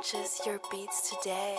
Purchase your beats today.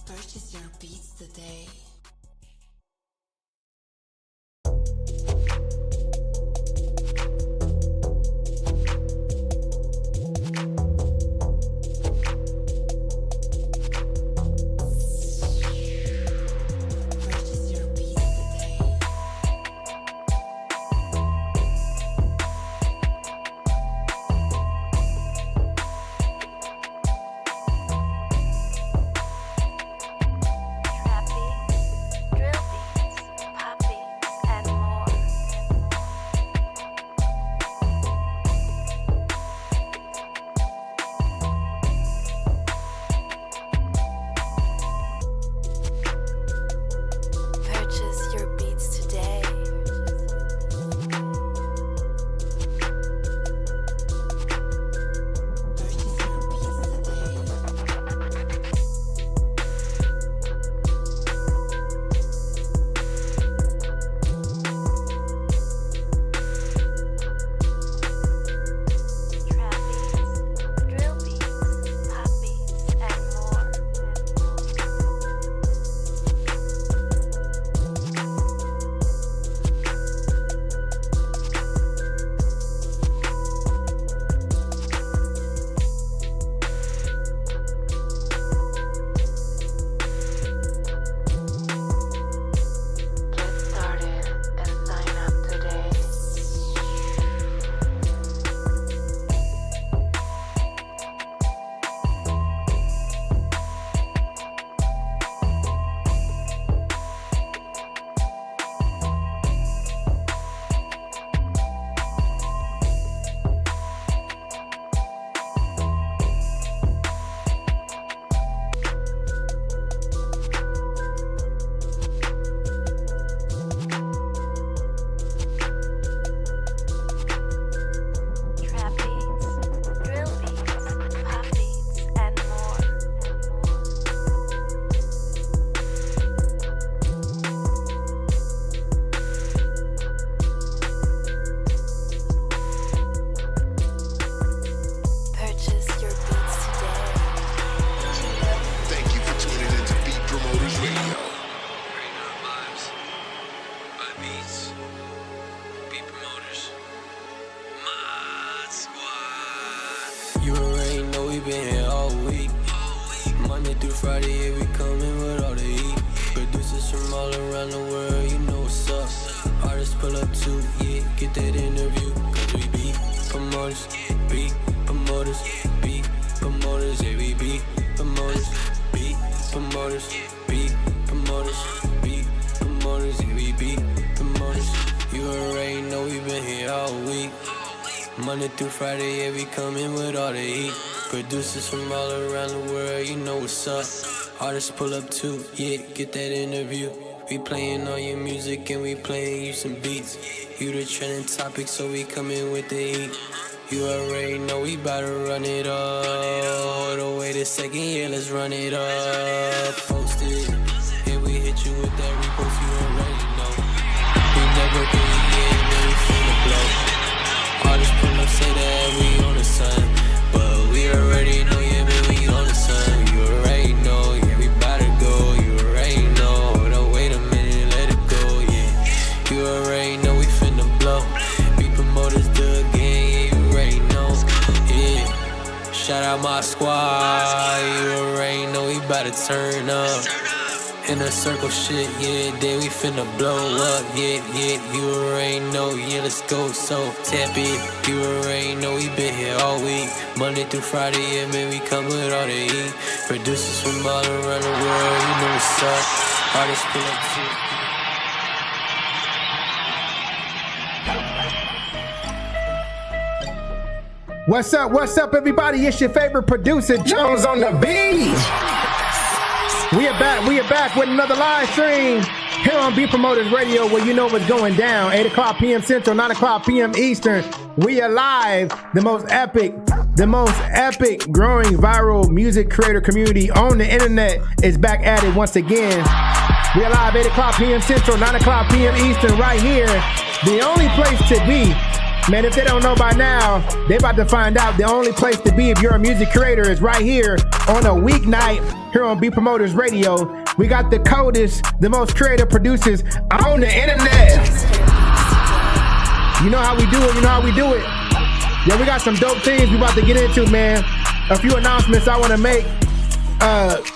Purchase your beats today. You already know we been here all week. Monday through Friday, yeah, we coming with all the heat. Producers from all around the world, you know what's up. Artists pull up too, yeah, get that interview. Cause we be promoters, beat promoters, beat promoters, yeah, we be promoters, beat promoters, beat promoters, beat promoters, yeah, we be promoters. You already know we been here all week. Monday through Friday, yeah, we coming with all the heat. Producers from all around the world, you know what's up. Artists pull up too, yeah, get that interview. We playing all your music and we playing you some beats. You the trending topic, so we coming with the heat. You already know we bout to run it up. All the way to second, yeah, let's run it up. Post it, and we hit you with that repost, you already know. We never did it yet, man, we finna blow. Artists pull up, say that we on the sun. But we already know, yeah, man, we on the sun. You already know, yeah, we bout to go. You already know, hold up, wait a minute, let it go, yeah. You already know we finna blow. We promoters do again, yeah, you already know, yeah. Shout out my squad, you already know we bout to turn up. In a circle shit, yeah, then we finna blow up, yeah, you already know, yeah, let's go, so tap it. You already know we been here all week, Monday through Friday, yeah, man, we come with all the heat. Producers from all around the world, you know what's up. Artists pull up too. What's up, everybody? It's your favorite producer, Jones on the beat. We are back with another live stream here on Beat Promoters Radio, where you know what's going down. 8 o'clock p.m. Central, 9 o'clock p.m. Eastern. We are live. The most epic growing viral music creator community on the internet is back at it once again. We are live 8 o'clock p.m. Central, 9 o'clock p.m. Eastern, right here. The only place to be. Man, if they don't know by now, they about to find out. The only place to be if you're a music creator is right here on a weeknight here on Beat Promoters Radio. We got the coldest, the most creative producers on the internet. You know how we do it. Yeah, we got some dope things we about to get into, man. A few announcements I want to make.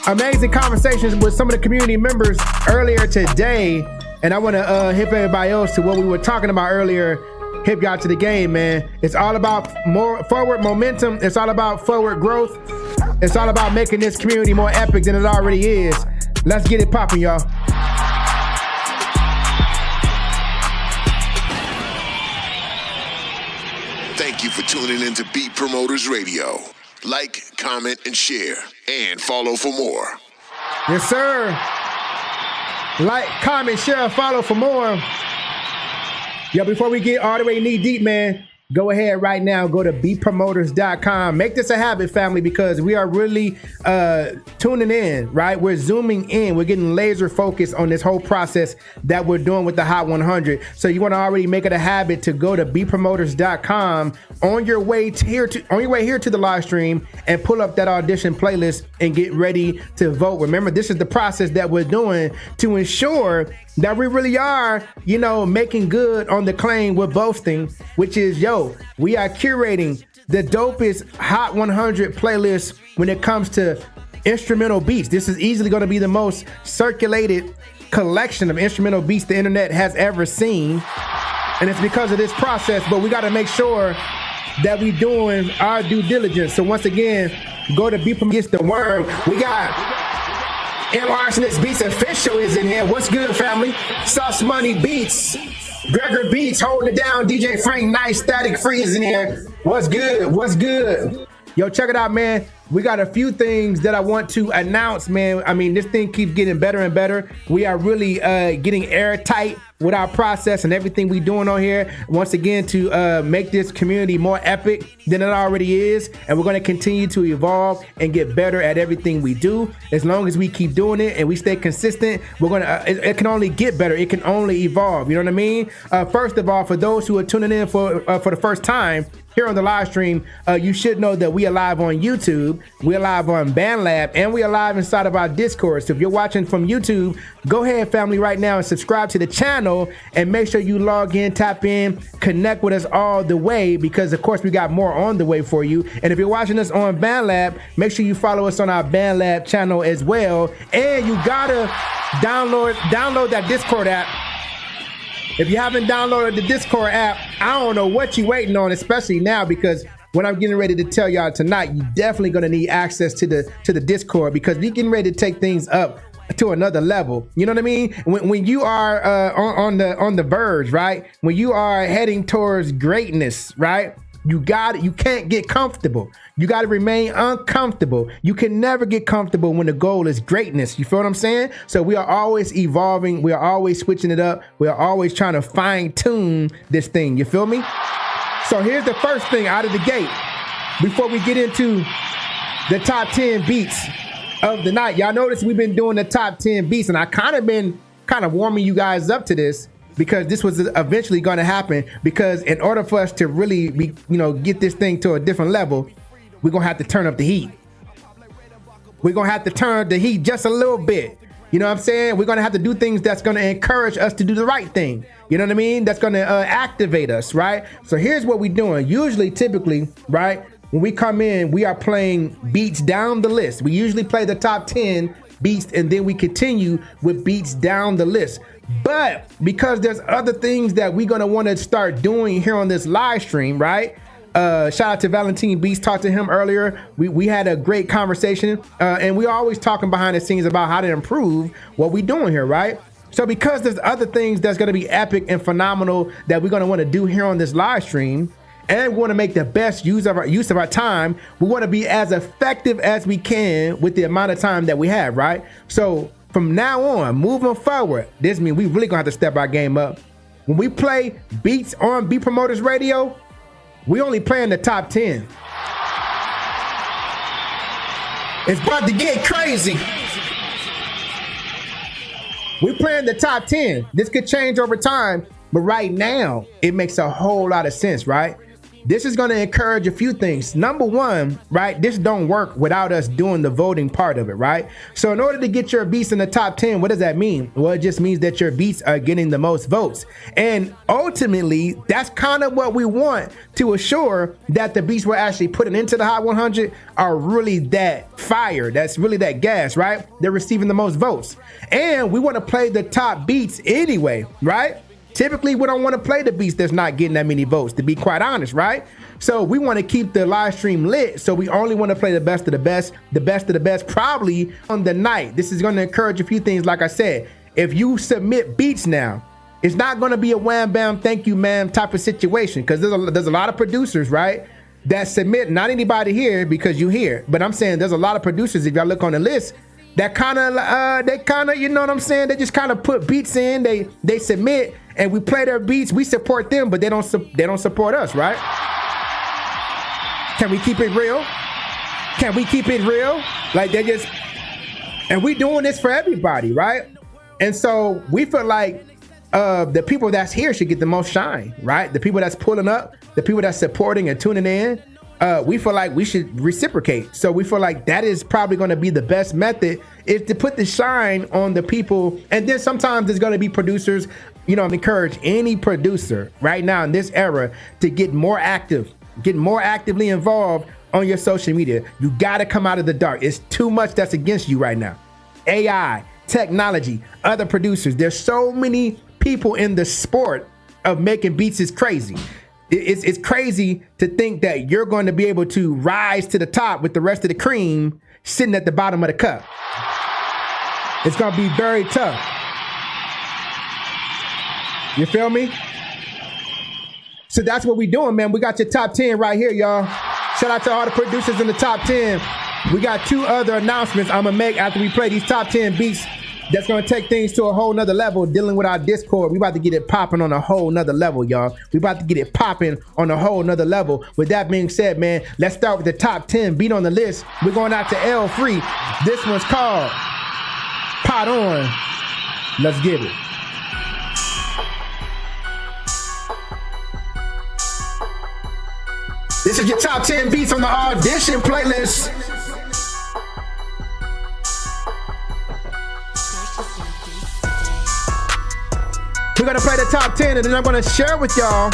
Amazing conversations with some of the community members earlier today. And I want to hip everybody else to what we were talking about earlier. Hip y'all to the game, man. It's all about more forward momentum. It's all about forward growth. It's all about making this community more epic than it already is. Let's get it popping, y'all. Thank you for tuning in to Beat Promoters Radio. Like, comment, and share. And follow for more. Yes, sir. Like, comment, share, follow for more. Yo, before we get all the way knee deep, man, go ahead right now. Go to beatpromoters.com. Make this a habit, family, because we are really tuning in, right? We're zooming in. We're getting laser focused on this whole process that we're doing with the Hot 100. So you want to already make it a habit to go to beatpromoters.com on your way here to the live stream and pull up that audition playlist and get ready to vote. Remember, this is the process that we're doing to ensure that we really are, making good on the claim we're boasting, which is, we are curating the dopest Hot 100 playlist when it comes to instrumental beats. This is easily going to be the most circulated collection of instrumental beats the internet has ever seen. And it's because of this process, but we got to make sure that we doing our due diligence. So once again, go to Beat Against the Worm. We got Arsonist Beats Official is in here. What's good, family? Sauce Money Beats. Gregor Beats holding it down. DJ Frank Nice Static Free is in here. What's good? Yo, check it out, man. We got a few things that I want to announce, man. I mean, this thing keeps getting better and better. We are really getting airtight with our process and everything we doing on here. Once again, to make this community more epic than it already is. And we're going to continue to evolve and get better at everything we do. As long as we keep doing it and we stay consistent, we're going to, it can only get better. It can only evolve. You know what I mean? First of all, for those who are tuning in for the first time, here on the live stream, you should know that we are live on YouTube, we are live on BandLab, and we are live inside of our Discord. So if you're watching from YouTube, go ahead, family, right now and subscribe to the channel and make sure you log in, tap in, connect with us all the way, because of course we got more on the way for you. And if you're watching us on BandLab, make sure you follow us on our BandLab channel as well. And you gotta download that Discord app. If you haven't downloaded the Discord app, I don't know what you're waiting on, especially now, because what I'm getting ready to tell y'all tonight, you're definitely going to need access to the Discord, because we're getting ready to take things up to another level. You know what I mean? When you are on the verge, right? When you are heading towards greatness, right? You can't get comfortable. You got to remain uncomfortable. You can never get comfortable when the goal is greatness. You feel what I'm saying? So we are always evolving. We are always switching it up. We are always trying to fine tune this thing. You feel me? So here's the first thing out of the gate before we get into the top 10 beats of the night. Y'all notice we've been doing the top 10 beats, and I been warming you guys up to this, because this was eventually going to happen. Because in order for us to really get this thing to a different level, we're going to have to turn up the heat. We're going to have to turn up the heat just a little bit. You know what I'm saying? We're going to have to do things that's going to encourage us to do the right thing. You know what I mean? That's going to activate us, right? So here's what we're doing. Usually, typically, right, when we come in, we are playing beats down the list. We usually play the top 10 beats, and then we continue with beats down the list. But because there's other things that we're going to want to start doing here on this live stream, right? Shout out to Valentine Beats. Talked to him earlier. We had a great conversation, and we're always talking behind the scenes about how to improve what we're doing here, right? So because there's other things that's going to be epic and phenomenal that we're going to want to do here on this live stream, and we want to make the best use of our time, we want to be as effective as we can with the amount of time that we have, right? So from now on, moving forward, this means we really gonna have to step our game up. When we play beats on Beat Promoters Radio, we only play in the top 10. It's about to get crazy. We play in the top 10. This could change over time, but right now, it makes a whole lot of sense, right? This is going to encourage a few things. Number one, right, this don't work without us doing the voting part of it, right? So in order to get your beats in the top 10, what does that mean? Well, it just means that your beats are getting the most votes. And ultimately, that's kind of what we want to assure that the beats we're actually putting into the Hot 100 are really that fire. That's really that gas, right? They're receiving the most votes. And we want to play the top beats anyway, right? Typically, we don't want to play the beats that's not getting that many votes, to be quite honest, right? So we want to keep the live stream lit. So we only want to play the best of the best, probably on the night. This is going to encourage a few things. Like I said, if you submit beats now, it's not going to be a wham bam, thank you, ma'am type of situation. Because there's a lot of producers, right, that submit, not anybody here because you here, but I'm saying there's a lot of producers, if y'all look on the list, that kind of, you know what I'm saying? They just kind of put beats in, they submit, and we play their beats. We support them, but they don't support us, right? Can we keep it real? Can we keep it real? Like and we doing this for everybody, right? And so we feel like the people that's here should get the most shine, right? The people that's pulling up, the people that's supporting and tuning in, we feel like we should reciprocate. So we feel like that is probably going to be the best method, is to put the shine on the people. And then sometimes there's going to be producers, you know, encourage any producer right now in this era to get more active, get more actively involved on your social media. You got to come out of the dark. It's too much that's against you right now. AI, technology, other producers. There's so many people in the sport of making beats. Is crazy. It's crazy to think that you're going to be able to rise to the top with the rest of the cream sitting at the bottom of the cup. It's going to be very tough. You feel me? So that's what we're doing, man. We got your top 10 right here, y'all. Shout out to all the producers in the top 10. We got 2 other announcements I'm going to make after we play these top 10 beats. That's going to take things to a whole nother level, dealing with our Discord. We about to get it popping on a whole nother level, y'all. We about to get it popping on a whole nother level. With that being said, man, let's start with the top 10 beat on the list. We're going out to L Free. This one's called Pot On. Let's get it. This is your top 10 beats on the audition playlist. We're gonna play the top 10, and then I'm gonna share with y'all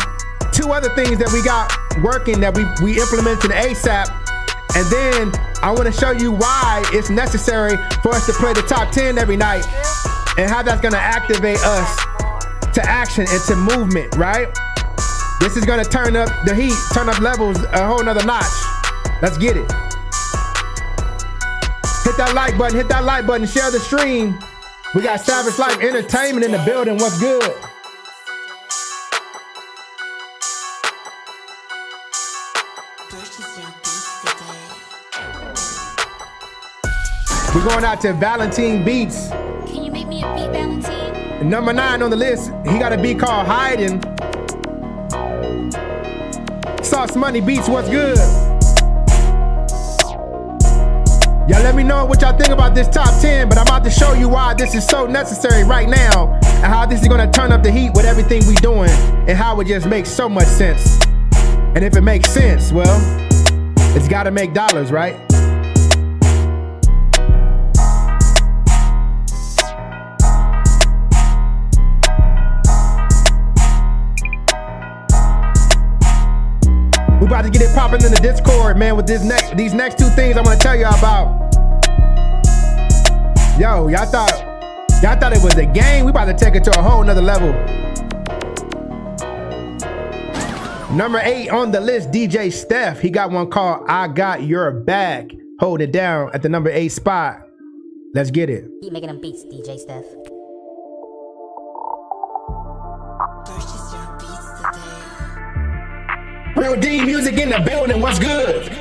2 other things that we got working that we implemented ASAP. And then I wanna show you why it's necessary for us to play the top 10 every night and how that's gonna activate us to action and to movement, right? This is gonna turn up the heat, turn up levels a whole nother notch. Let's get it. Hit that like button, share the stream. We got Savage Life Entertainment in the building. What's good? We're going out to Valentine Beats. Can you make me a beat, Valentine? Number 9 on the list. He got a beat called Hiding. Sauce Money Beats, what's good? Y'all let me know what y'all think about this top 10, but I'm about to show you why this is so necessary right now and how this is gonna turn up the heat with everything we doing and how it just makes so much sense. And if it makes sense, well, it's gotta make dollars, right? We about to get it popping in the Discord, man, with these next two things I'm gonna tell y'all about. Yo, y'all thought it was a game? We about to take it to a whole nother level. Number 8 on the list, DJ Steph. He got one called I Got Your Back. Hold it down at the number 8 spot. Let's get it. Keep making them beats, DJ Steph. Purchase your beats today. Real D Music in the building. What's good?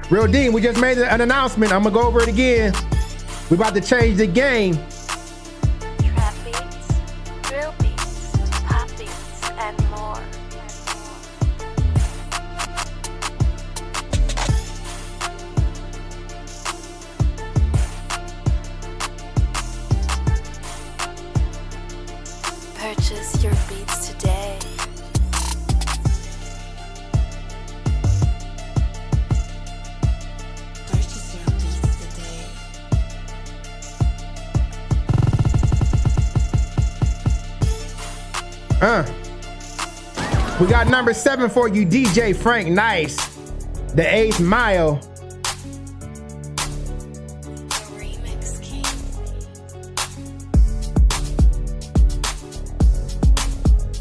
Real D, we just made an announcement. I'm gonna go over it again. We about to change the game. Trap beats, drill beats, pop beats, and more. Purchase your beats today. Purchase your beats today. We got number 7 for you, DJ Frank Nice. The 8th Mile. Remix King.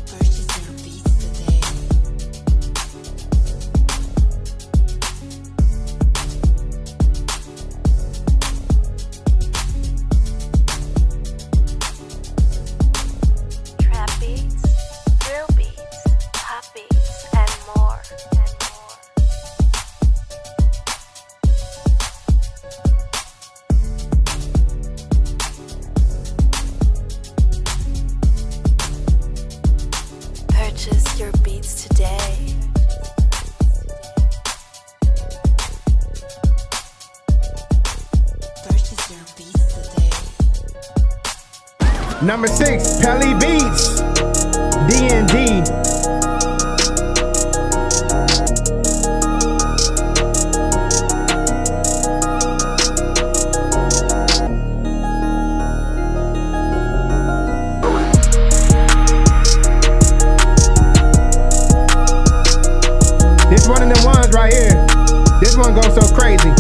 Purchase your beats today. Trap beats, drill beats, pop beats, and more. Purchase your beats today. Purchase your beats today. Number 6, Pelly Beats. D&D. This one of them ones right here. This one goes so crazy.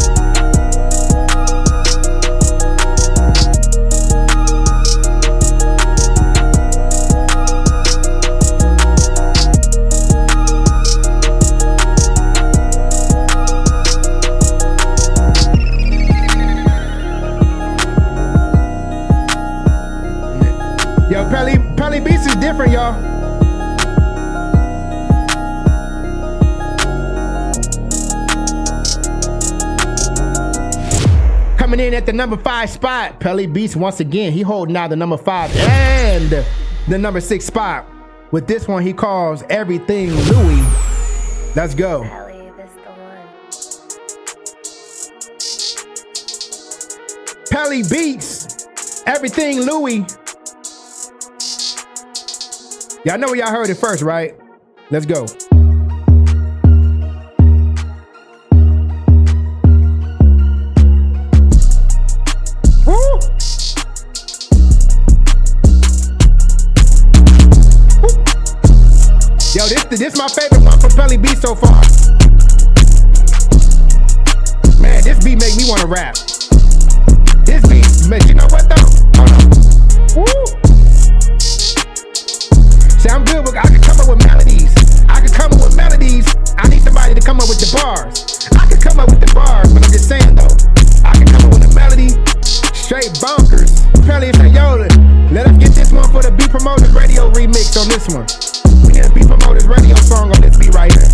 Yo, Pelly Beats is different, y'all. Coming in at the number 5 spot, Pelly Beats once again. He holding out the number 5 and the number 6 spot. With this one, he calls Everything Louis. Let's go. Pelly, this the one. Pelly Beats, Everything Louis. Y'all know where y'all heard it first, right? Let's go. Woo! Yo, this my favorite one from Pelly Beats so far. Man, this beat make me want to rap. This beat, man, you know what though? Hold on. Woo! See, I'm good with, I can come up with melodies. I need somebody to come up with the bars. I can come up with the bars, but I'm just saying though, I can come up with a melody, straight bonkers. Pelly say, yo, let us get this one for the Beat Promoters Radio remix on this one. We need a Beat Promoters Radio song on this beat right here.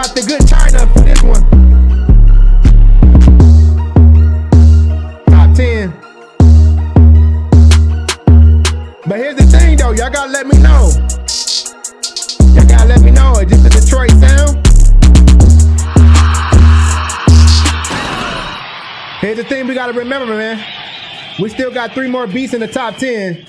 got the good China for this one. Top 10. But here's the thing though, y'all gotta let me know. Y'all gotta let me know, is this the Detroit sound? Here's the thing we gotta remember, man. We still got 3 more beats in the top 10.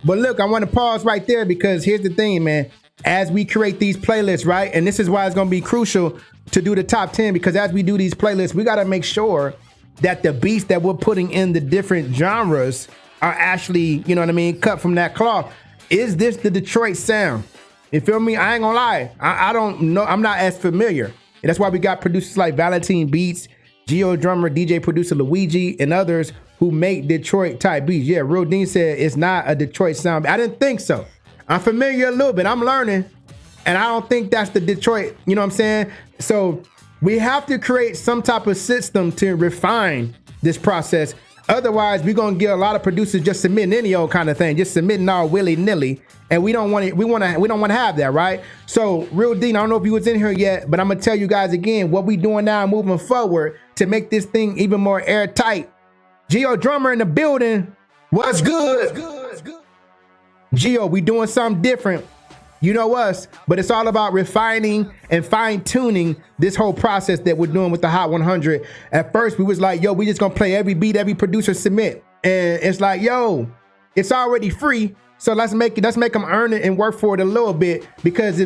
But look, I want to pause right there because here's the thing, man. As we create these playlists, right? And this is why it's going to be crucial to do the top 10, because as we do these playlists, we got to make sure that the beats that we're putting in the different genres are actually, you know what I mean, cut from that cloth. Is this the Detroit sound? You feel me? I ain't gonna lie. I don't know. I'm not as familiar. And that's why we got producers like Valentine Beats, Geo Drummer, DJ producer Luigi, and others who make Detroit type beats. Yeah, Real Dean said it's not a Detroit sound. I didn't think so. I'm familiar a little bit. I'm learning. And I don't think that's the Detroit, you know what I'm saying? So we have to create some type of system to refine this process. Otherwise, we're gonna get a lot of producers just submitting any old kind of thing, just submitting all willy-nilly. And we don't want it, we don't want to have that, right? So Real Dean, I don't know if you was in here yet, but I'm gonna tell you guys again what we doing now moving forward to make this thing even more airtight. Geo Drummer in the building. What's good? Geo, we doing something different. You know us, but it's all about refining and fine-tuning this whole process that we're doing with the Hot 100. At first, we was like, yo, we just gonna play every beat every producer submit. And it's like, yo, it's already free, so let's make them earn it and work for it a little bit, because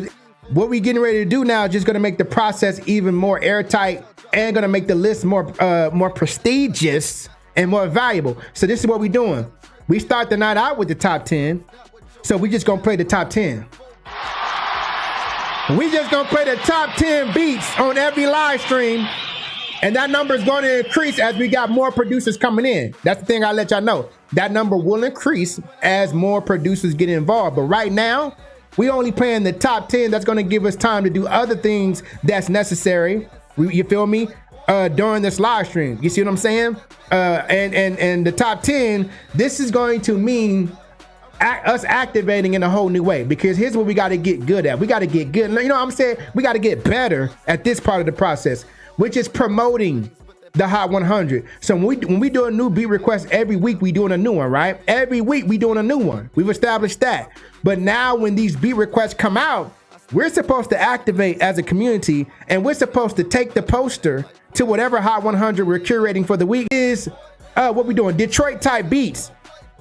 what we getting ready to do now is just gonna make the process even more airtight and gonna make the list more prestigious and more valuable. So this is what we're doing. We start the night out with the top 10, so we just gonna play the top 10. We just gonna play the top 10 beats on every live stream, and that number is going to increase as we got more producers coming in. That's the thing I'll let y'all know. That number will increase as more producers get involved. But right now, we only playing the top 10. That's gonna give us time to do other things that's necessary. You feel me? During this live stream. You see what I'm saying? And the top 10, this is going to mean us activating in a whole new way, because here's what we got to get good at. We got to get good. You know what I'm saying? We got to get better at this part of the process, which is promoting the Hot 100. So when we do a new beat request every week, we doing a new one, right? Every week we doing a new one. We've established that. But now when these beat requests come out, we're supposed to activate as a community, and we're supposed to take the poster to whatever Hot 100 we're curating for the week is. What we doing? Detroit type beats.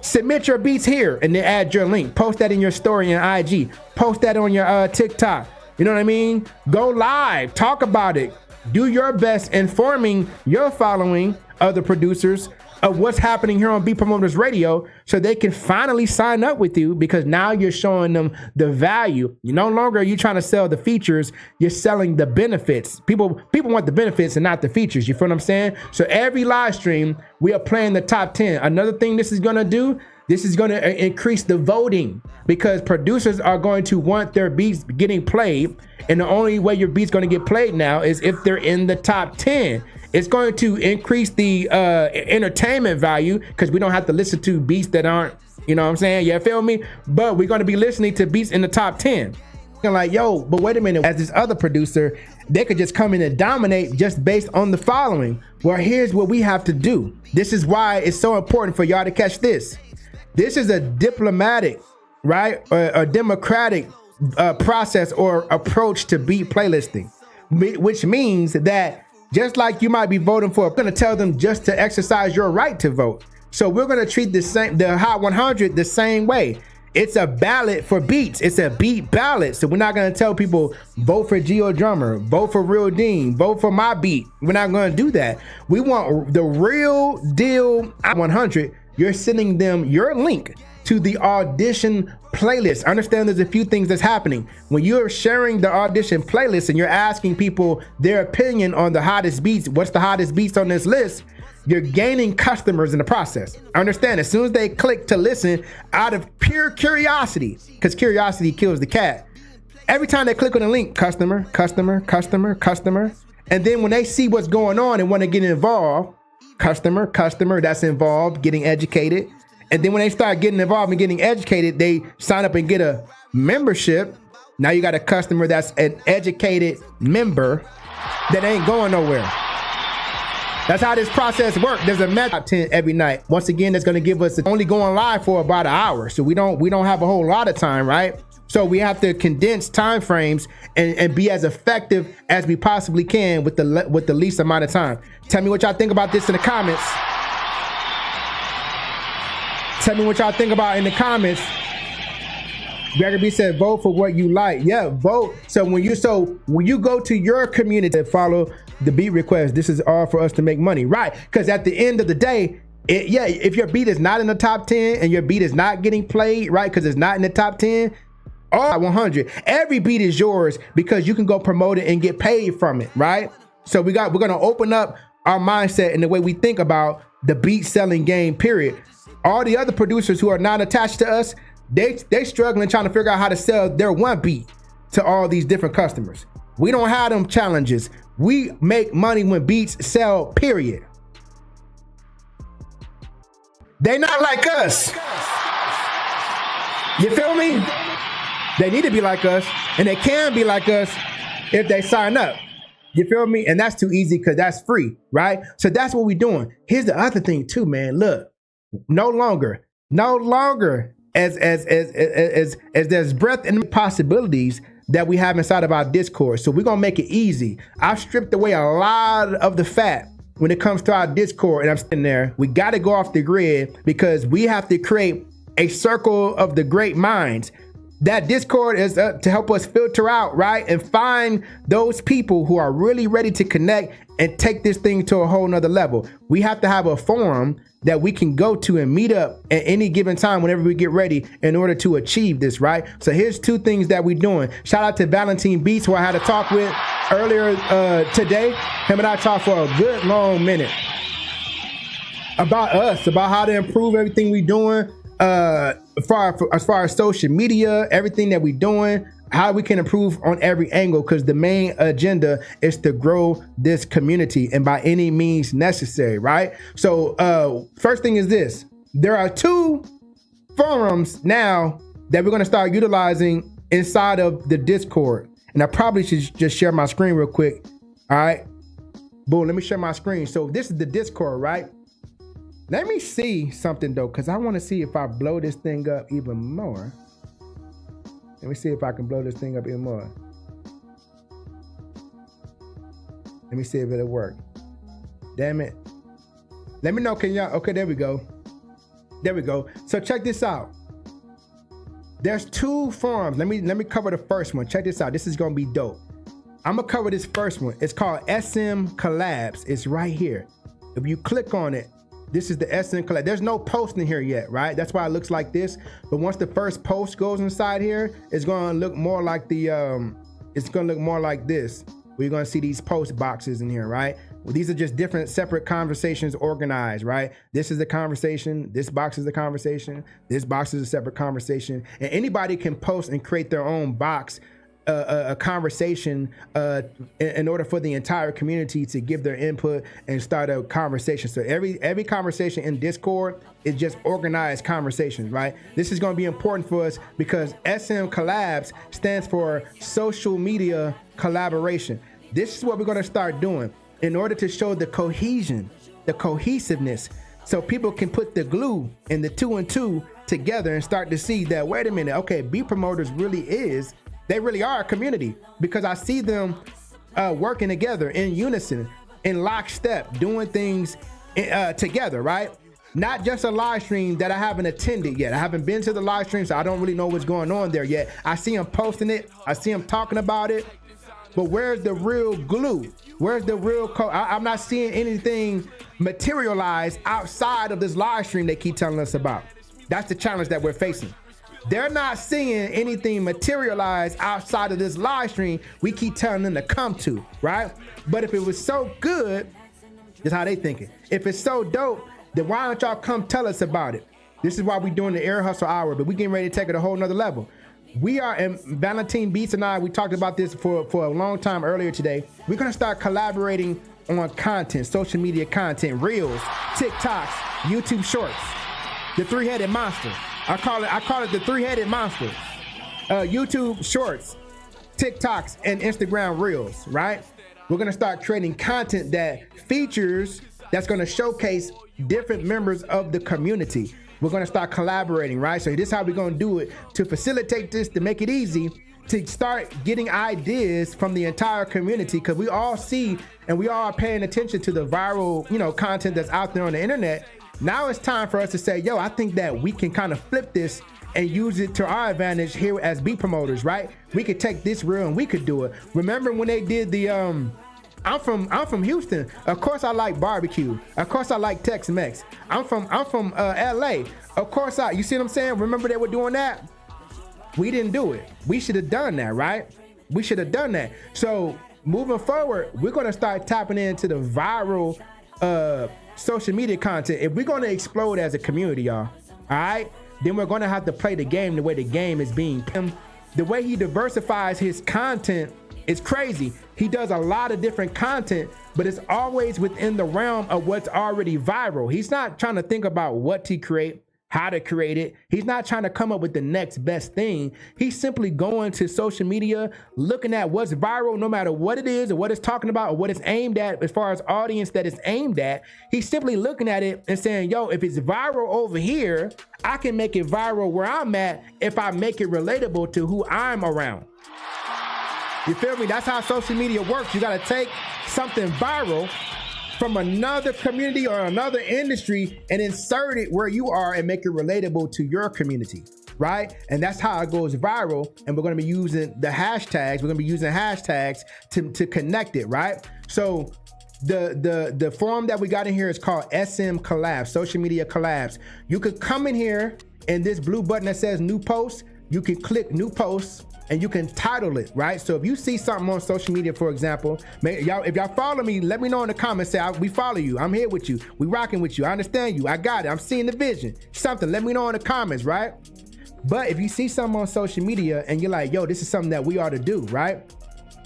Submit your beats here and then add your link. Post that in your story and IG. Post that on your TikTok. You know what I mean? Go live. Talk about it. Do your best informing your following, other producers, of what's happening here on Beat Promoters Radio, so they can finally sign up with you, because now you're showing them the value. You no longer are you trying to sell the features, you're selling the benefits. People want the benefits and not the features. You feel what I'm saying? So every live stream, we are playing the top 10. Another thing this is gonna do, this is gonna increase the voting, because producers are going to want their beats getting played, and the only way your beat's gonna get played now is if they're in the top 10. It's going to increase the entertainment value, because we don't have to listen to beats that aren't, you know what I'm saying? You feel me? But we're going to be listening to beats in the top 10. And like, yo, but wait a minute. As this other producer, they could just come in and dominate just based on the following. Well, here's what we have to do. This is why it's so important for y'all to catch this. This is a diplomatic, right? A democratic process or approach to beat playlisting, which means that just like you might be voting for, I'm gonna tell them just to exercise your right to vote. So we're gonna treat the Hot 100 the same way. It's a ballot for beats. It's a beat ballot. So we're not gonna tell people vote for Geo Drummer, vote for Real Dean, vote for my beat. We're not gonna do that. We want the real deal 100. You're sending them your link to the audition playlist. Understand there's a few things that's happening. When you're sharing the audition playlist and you're asking people their opinion on the hottest beats, what's the hottest beats on this list, you're gaining customers in the process. Understand, as soon as they click to listen out of pure curiosity, because curiosity kills the cat, every time they click on a link, customer, and then when they see what's going on and want to get involved, customer that's involved, getting educated. And then when they start getting involved and getting educated, they sign up and get a membership. Now you got a customer that's an educated member that ain't going nowhere. That's how this process works. There's a top 10 every night. Once again, that's going to give us only going live for about an hour. So we don't have a whole lot of time, right? So we have to condense time frames and be as effective as we possibly can with the least amount of time. Tell me what y'all think about this in the comments. Tell me what y'all think about in the comments. Gregor B said, vote for what you like. Yeah, vote. So when you go to your community and follow the beat request, this is all for us to make money, right? Because at the end of the day, if your beat is not in the top 10 and your beat is not getting played, right? Because it's not in the top 10, all 100, every beat is yours because you can go promote it and get paid from it, right? So we're gonna open up our mindset and the way we think about the beat selling game, period. All the other producers who are not attached to us, they struggling trying to figure out how to sell their one beat to all these different customers. We don't have them challenges. We make money when beats sell, period. They not like us. You feel me? They need to be like us, and they can be like us if they sign up. You feel me? And that's too easy because that's free, right? So that's what we're doing. Here's the other thing too, man. Look, no longer as there's breadth and possibilities that we have inside of our Discord. So we're gonna make it easy. I've stripped away a lot of the fat when it comes to our Discord, and I'm sitting there. We got to go off the grid because we have to create a circle of the great minds. That Discord is to help us filter out, right? And find those people who are really ready to connect and take this thing to a whole nother level. We have to have a forum that we can go to and meet up at any given time whenever we get ready in order to achieve this, right? So here's two things that we're doing. Shout out to Valentine Beats, who I had a talk with earlier today. Him and I talked for a good long minute about us, about how to improve everything we're doing, as far as social media, everything that we're doing, how we can improve on every angle, because the main agenda is to grow this community and by any means necessary, right? So first thing is this. There are two forums now that we're going to start utilizing inside of the Discord. And I probably should just share my screen real quick. All right. Boom. Let me share my screen. So this is the Discord, right? Let me see something though, because I want to see if I blow this thing up even more. Let me see if I can blow this thing up even more. Let me see if it'll work. Damn it. Let me know, can y'all? Okay, there we go. There we go. So check this out. There's two forums. Let me cover the first one. Check this out. This is gonna be dope. I'm gonna cover this first one. It's called SM Collabs. It's right here. If you click on it, this is the SM Collab. There's no post in here yet, right? That's why it looks like this. But once the first post goes inside here, it's gonna look more like it's gonna look more like this. We're gonna see these post boxes in here, right? Well, these are just different separate conversations organized, right? This is the conversation, this box is the conversation, this box is a separate conversation. And anybody can post and create their own box, a conversation in order for the entire community to give their input and start a conversation. So every conversation in Discord is just organized conversations, right? This is going to be important for us because SM Collabs stands for social media collaboration. This is what we're going to start doing in order to show the cohesion, the cohesiveness, so people can put the glue and the 2 and 2 together and start to see that, wait a minute, okay, Beat Promoters they really are a community, because I see them working together in unison, in lockstep, doing things together, right? Not just a live stream that I haven't attended yet. I haven't been to the live stream, so I don't really know what's going on there yet. I see them posting it. I see them talking about it. But where's the real glue? Where's the real I'm not seeing anything materialize outside of this live stream they keep telling us about. That's the challenge that we're facing. They're not seeing anything materialize outside of this live stream we keep telling them to come to, right? But if it was so good, that's how they thinking. If it's so dope, then why don't y'all come tell us about it? This is why we're doing the Air Hustle Hour, but we getting ready to take it a whole nother level. We are, and Valentine Beats and I, we talked about this for a long time earlier today. We're gonna start collaborating on content, social media content, Reels, TikToks, YouTube Shorts, the three-headed monster. I call it the three-headed monster. YouTube Shorts, TikToks and Instagram Reels, right? We're gonna start creating content that features, that's gonna showcase different members of the community. We're gonna start collaborating, right? So this is how we're gonna do it to facilitate this, to make it easy, to start getting ideas from the entire community, because we all see and we all are paying attention to the viral, content that's out there on the internet. Now it's time for us to say, yo, I think that we can kind of flip this and use it to our advantage here as beat promoters, right? We could take this reel and we could do it. Remember when they did the I'm from Houston. Of course I like barbecue. Of course I like Tex-Mex. I'm from LA. Of course you see what I'm saying? Remember they were doing that? We didn't do it. We should have done that, right? We should have done that. So moving forward, we're gonna start tapping into the viral social media content. If we're gonna explode as a community, y'all, all right, then we're gonna have to play the game the way the game is being. The way he diversifies his content is crazy. He does a lot of different content, but it's always within the realm of what's already viral. He's not trying to think about what to create, how to create it. He's not trying to come up with the next best thing. He's simply going to social media, looking at what's viral, no matter what it is or what it's talking about or what it's aimed at as far as audience that it's aimed at. He's simply looking at it and saying, yo, if it's viral over here, I can make it viral where I'm at if I make it relatable to who I'm around. You feel me? That's how social media works. You got to take something viral from another community or another industry and insert it where you are and make it relatable to your community, right? And that's how it goes viral. And we're going to be using the hashtags. We're going to be using hashtags to connect it, right? So the form that we got in here is called SM Collabs, social media collabs. You could come in here and this blue button that says new post, you can click new posts and you can title it, right? So if you see something on social media, for example, if y'all follow me, let me know in the comments, say, we follow you, I'm here with you, we rocking with you, I understand you, I got it, I'm seeing the vision, something, let me know in the comments, right? But if you see something on social media and you're like, yo, this is something that we ought to do, right?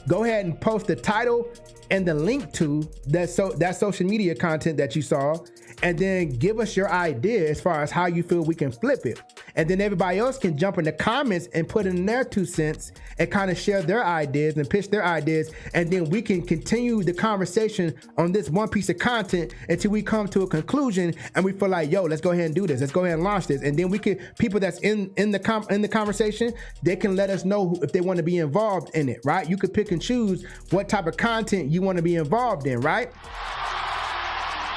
Go ahead and post the title and the link to that social media content that you saw, and then give us your idea as far as how you feel we can flip it. And then everybody else can jump in the comments and put in their 2 cents and kind of share their ideas and pitch their ideas. And then we can continue the conversation on this one piece of content until we come to a conclusion and we feel like, yo, let's go ahead and do this. Let's go ahead and launch this. And then we can, people that's in the conversation, they can let us know if they want to be involved in it, right? You could pick and choose what type of content you want to be involved in, right?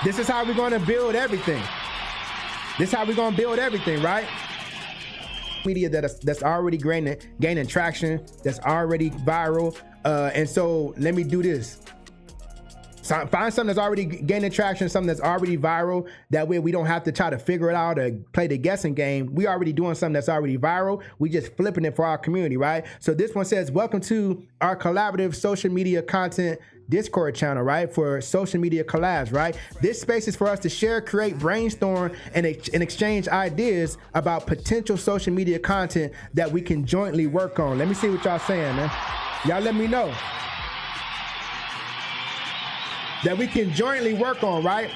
This is how we're going to build everything. This is how we're going to build everything, right? Media that's already gaining traction, that's already viral. And so let me do this. So find something that's already gaining traction, something that's already viral. That way we don't have to try to figure it out or play the guessing game. We already doing something that's already viral. We just flipping it for our community, right? So this one says, welcome to our collaborative social media content Discord channel, right? For social media collabs, right? This space is for us to share, create, brainstorm, and exchange ideas about potential social media content that we can jointly work on. Let me see what y'all saying, man. Y'all let me know. That we can jointly work on, right?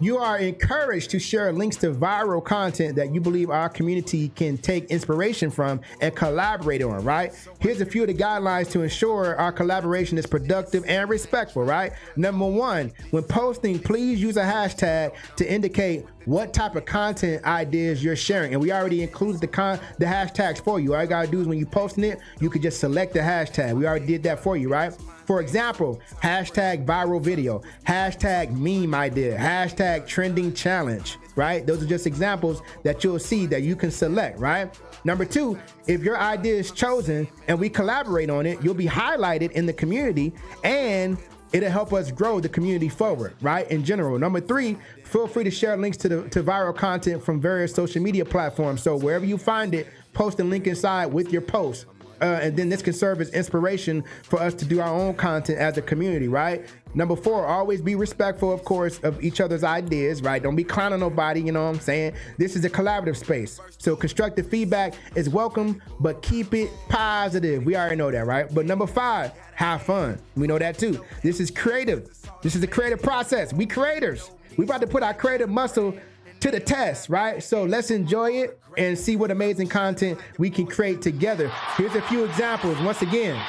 You are encouraged to share links to viral content that you believe our community can take inspiration from and collaborate on, right? Here's a few of the guidelines to ensure our collaboration is productive and respectful, right? Number 1, when posting, please use a hashtag to indicate what type of content ideas you're sharing. And we already included the hashtags for you. All you gotta do is when you're posting it, you can just select the hashtag. We already did that for you, right? For example, hashtag viral video, hashtag meme idea, hashtag trending challenge, right? Those are just examples that you'll see that you can select, right? Number 2, if your idea is chosen and we collaborate on it, you'll be highlighted in the community and it'll help us grow the community forward, right? In general. Number 3, feel free to share links to viral content from various social media platforms. So wherever you find it, post a link inside with your post. And then this can serve as inspiration for us to do our own content as a community, right? Number 4, always be respectful, of course, of each other's ideas, right? Don't be clowning nobody, you know what I'm saying? This is a collaborative space. So constructive feedback is welcome, but keep it positive. We already know that, right? But number 5, have fun. We know that too. This is creative. This is a creative process. We creators. We about to put our creative muscle to the test, right? So let's enjoy it and see what amazing content we can create together. Here's a few examples. Once again,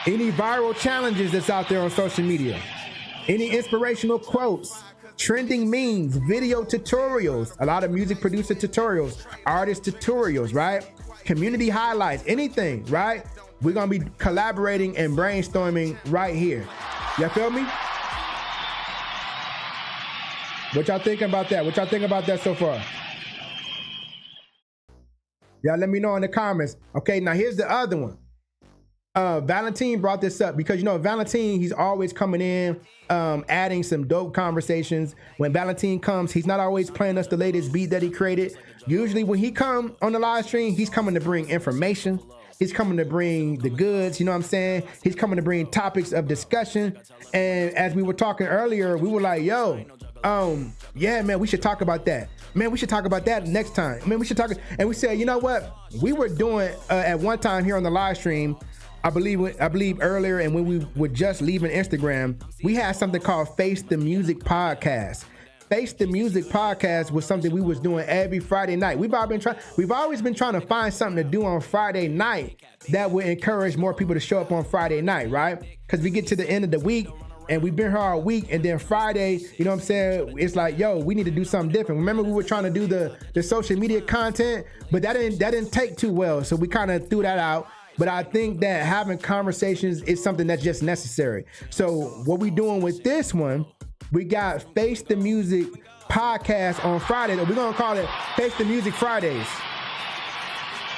any viral challenges that's out there on social media, any inspirational quotes, trending memes, video tutorials, a lot of music producer tutorials, artist tutorials, right? Community highlights, anything, right? We're gonna be collaborating and brainstorming right here. Y'all feel me? What y'all thinking about that? What y'all think about that so far? Y'all let me know in the comments. Okay, now here's the other one. Valentine brought this up because, you know, Valentine, he's always coming in, adding some dope conversations. When Valentine comes, he's not always playing us the latest beat that he created. Usually when he come on the live stream, he's coming to bring information. He's coming to bring the goods, you know what I'm saying? He's coming to bring topics of discussion. And as we were talking earlier, we were like, yo, yeah, man, we should talk about that. Man, we should talk about that next time. Man, we should talk. And we said, you know what? We were doing at one time here on the live stream, I believe earlier, and when we were just leaving Instagram, we had something called Face the Music Podcast. Face the Music Podcast was something we was doing every Friday night. We've always been trying to find something to do on Friday night that would encourage more people to show up on Friday night, right? Because we get to the end of the week and we've been here all week, and then Friday, you know what I'm saying? It's like, yo, we need to do something different. Remember, we were trying to do the social media content, but that didn't take too well, so we kind of threw that out. But I think that having conversations is something that's just necessary. So what we doing with this one, we got Face the Music Podcast on Friday. We're going to call it Face the Music Fridays.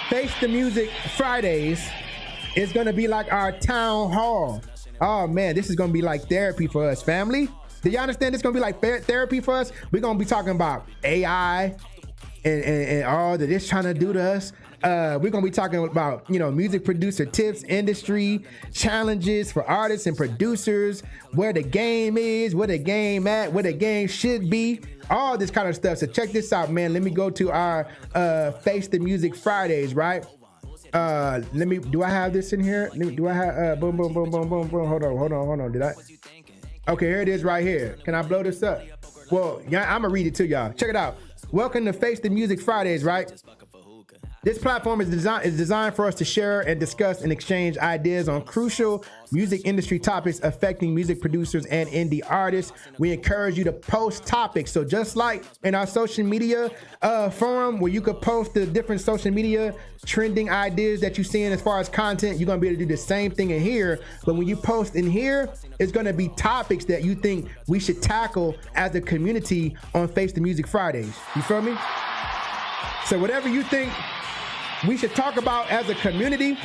Face the Music Fridays is going to be like our town hall. Oh, man, this is going to be like therapy for us, family. Do you understand? It's going to be like therapy for us. We're going to be talking about AI and all that it's trying to do to us. We're going to be talking about, you know, music producer tips, industry challenges for artists and producers, where the game is, where the game at, where the game should be, all this kind of stuff. So check this out, man. Let me go to our Face the Music Fridays, right? Do I have this in here? Do I have, boom, boom, boom, boom, boom, boom. Hold on. Did I? Okay, here it is right here. Can I blow this up? Well, yeah, I'm going to read it to y'all. Check it out. Welcome to Face the Music Fridays, right? This platform is designed for us to share and discuss and exchange ideas on crucial music industry topics affecting music producers and indie artists. We encourage you to post topics. So just like in our social media forum, where you could post the different social media trending ideas that you're seeing as far as content, you're going to be able to do the same thing in here. But when you post in here, it's going to be topics that you think we should tackle as a community on Face the Music Fridays. You feel me? So whatever you think we should talk about as a community,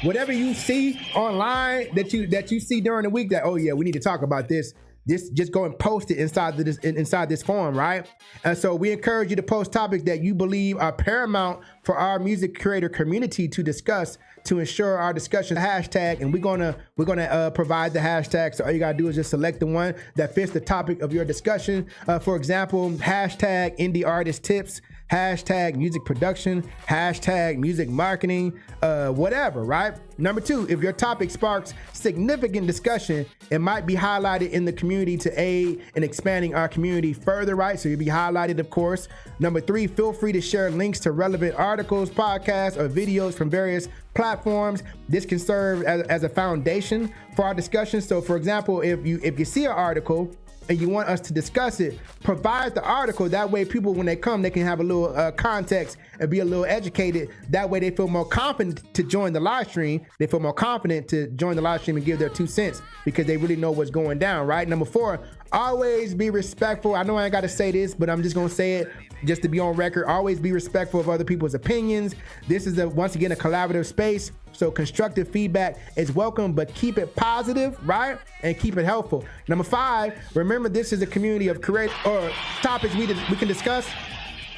whatever you see online that you see during the week that, oh yeah, we need to talk about this, just go and post it inside this forum, right? And so we encourage you to post topics that you believe are paramount for our music creator community to discuss, to ensure our discussion hashtag, and we're gonna provide the hashtag. So all you gotta do is just select the one that fits the topic of your discussion. For example, hashtag indie artist tips, hashtag music production, hashtag music marketing, whatever, right? Number 2, if your topic sparks significant discussion, it might be highlighted in the community to aid in expanding our community further, right? So you'll be highlighted, of course. Number 3, feel free to share links to relevant articles, podcasts, or videos from various platforms. This can serve as a foundation for our discussion. So for example, if you see an article and you want us to discuss it, provide the article. That way people, when they come, they can have a little context and be a little educated. That way they feel more confident to join the live stream. They feel more confident to join the live stream and give their 2 cents because they really know what's going down, right? Number 4, always be respectful. I know I ain't got to say this, but I'm just going to say it just to be on record. Always be respectful of other people's opinions. This is once again a collaborative space. So constructive feedback is welcome, but keep it positive, right? And keep it helpful. Number 5, remember this is a community of topics we can discuss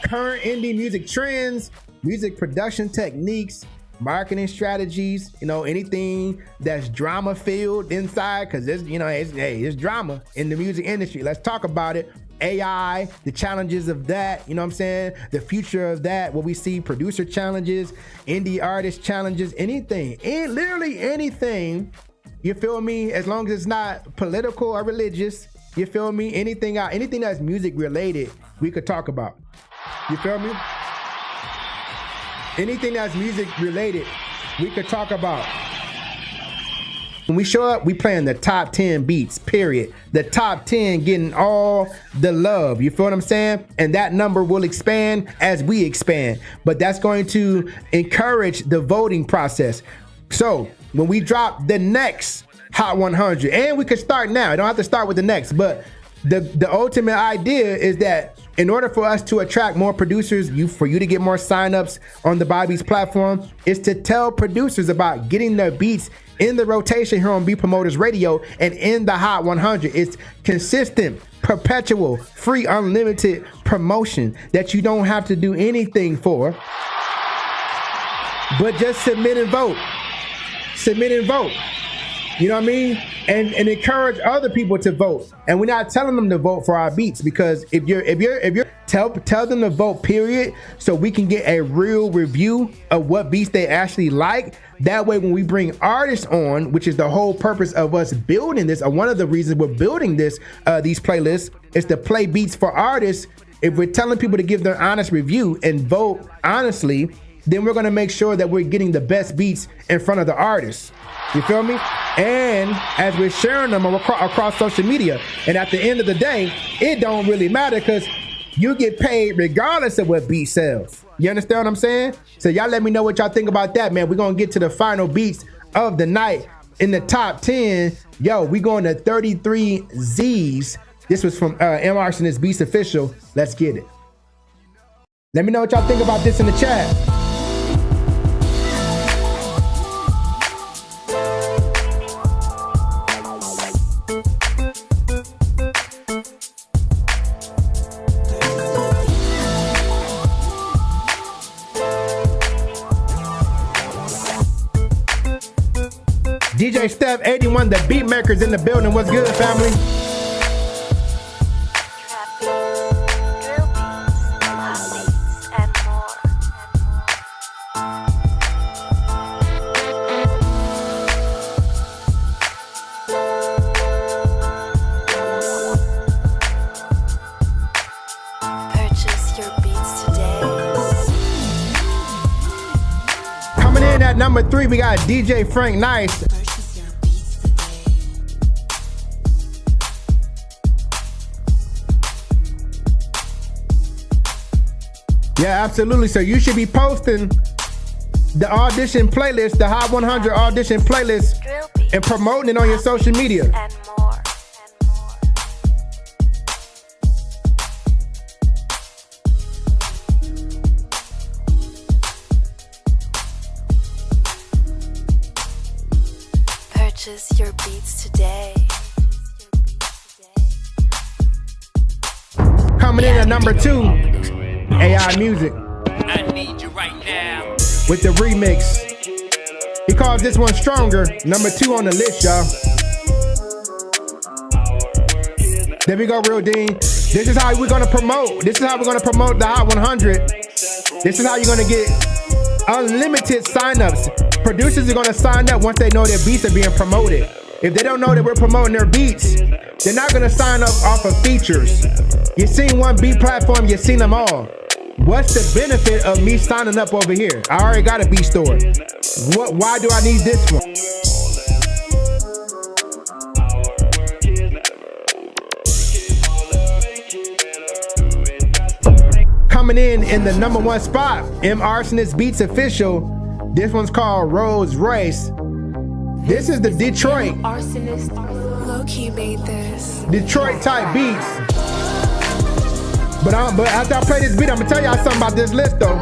current indie music trends, music production techniques, marketing strategies, you know, anything that's drama filled inside, because there's drama in the music industry. Let's talk about it. AI, the challenges of that, you know what I'm saying? The future of that, what we see, producer challenges, indie artist challenges, anything, literally anything, you feel me? As long as it's not political or religious, you feel me? Anything that's music related, we could talk about. You feel me? Anything that's music related, we could talk about. When we show up, we playing the top 10 beats, period. The top 10 getting all the love. You feel what I'm saying? And that number will expand as we expand. But that's going to encourage the voting process. So when we drop the next Hot 100, and we could start now. I don't have to start with the next, but the ultimate idea is that in order for us to attract more producers, for you to get more signups on the Bobby's platform, is to tell producers about getting their beats in the rotation here on Beat Promoters Radio and in the Hot 100. It's consistent, perpetual, free, unlimited promotion that you don't have to do anything for, but just submit and vote. Submit and vote. You know what I mean? And encourage other people to vote. And we're not telling them to vote for our beats, because if you're tell them to vote, period, so we can get a real review of what beats they actually like. That way, when we bring artists on, which is the whole purpose of us building this, or one of the reasons we're building this, these playlists, is to play beats for artists. If we're telling people to give their honest review and vote honestly, then we're gonna make sure that we're getting the best beats in front of the artists. You feel me? And as we're sharing them across social media, and at the end of the day, it don't really matter, because you get paid regardless of what beat sells. You understand what I'm saying? So y'all let me know what y'all think about that, man. We're gonna get to the final beats of the night. In the top 10, yo, we going to 33 Z's. This was from M. Arsonist Beats Official. Let's get it. Let me know what y'all think about this in the chat. DJ Steph 81, the beat makers in the building. What's good, family? Purchase your beats today. Coming in at number 3, we got DJ Frank Nice. Yeah, absolutely. So you should be posting the audition playlist, the Hot 100 audition playlist, and promoting it on your social media. And more. Purchase your beats today. Coming in at number 2, AI Music. I need you right now. With the remix. He calls this one Stronger. Number 2 on the list, y'all. There we go, Real Dean. This is how we're gonna promote. This is how we're gonna promote the Hot 100. This is how you're gonna get unlimited signups. Producers are gonna sign up once they know their beats are being promoted. If they don't know that we're promoting their beats, they're not gonna sign up off of features. You've seen one beat platform, you've seen them all. What's the benefit of me signing up over here? I already got a beat store. Why do I need this one? Coming in the number 1 spot, M. Arsonist Beats Official. This one's called Rolls Royce. This is the Detroit. Arsonist. Low-key made this. Detroit type beats. But after I play this beat, I'm gonna tell y'all something about this list though.